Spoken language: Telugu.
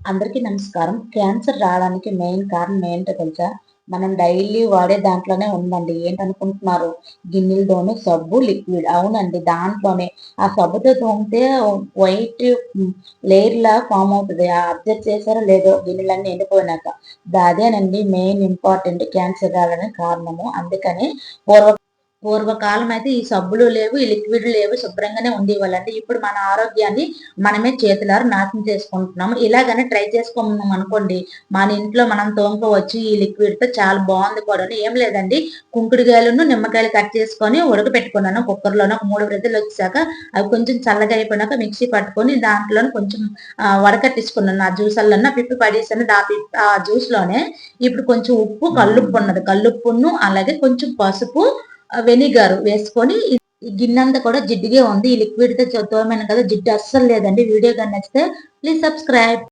అందరికీ నమస్కారం. క్యాన్సర్ రావడానికి మెయిన్ కారణం ఏంటో తెలుసా? మనం డైలీ వాడే దాంట్లోనే ఉందండి. ఏంటనుకుంటున్నారు? గిన్నెలతోని సబ్బు, లిక్విడ్. అవునండి. దాంట్లోనే. ఆ సబ్బుతో తోమితే వైట్ లేయర్‌లా ఫార్మ్ అవుతది. అబ్జర్వ్ చేశారో లేదో గిన్నెలన్నీ ఎండిపోయినాక. అదేనండి మెయిన్ ఇంపార్టెంట్ క్యాన్సర్ రావడానికి కారణము. అందుకని పూర్వకాలం అయితే ఈ సబ్బులు లేవు, ఈ లిక్విడ్లు లేవు, శుభ్రంగానే ఉండేవాళ్ళండి. ఇప్పుడు మన ఆరోగ్యాన్ని మనమే చేతులారా నాశనం చేసుకుంటున్నాము. ఇలాగని ట్రై చేసుకున్నాం అనుకోండి, మన ఇంట్లో మనం తోముకోవచ్చు ఈ లిక్విడ్‌తో. చాలా బాగుంది కూడాను. ఏం లేదండి, కుంకుడుకాయలును, నిమ్మకాయలు కట్ చేసుకొని ఉడకపెట్టుకున్నాను కుక్కర్‌లోను. ఒక 3 విజిల్లొచ్చాక అవి కొంచెం చల్లగా అయిపోయినాక మిక్సీ పట్టుకొని దాంట్లోనే కొంచెం వడకట్టించుకున్నాను. ఆ జ్యూసల్లోనే పిప్పి పడేసాను. ఆ జ్యూస్‌లోనే ఇప్పుడు కొంచెం ఉప్పు, కల్లుప్పు ఉన్నది. కల్లుప్పును అలాగే కొంచెం పసుపు, వెనిగర్ వేసుకొని ఈ గిన్నెంతా కూడా జిడ్డుగా ఉంది. ఈ లిక్విడ్‌తో తోమాను కదా! జిడ్డు అస్సలు లేదండి. వీడియో గాని నచ్చితే ప్లీజ్ సబ్స్క్రైబ్.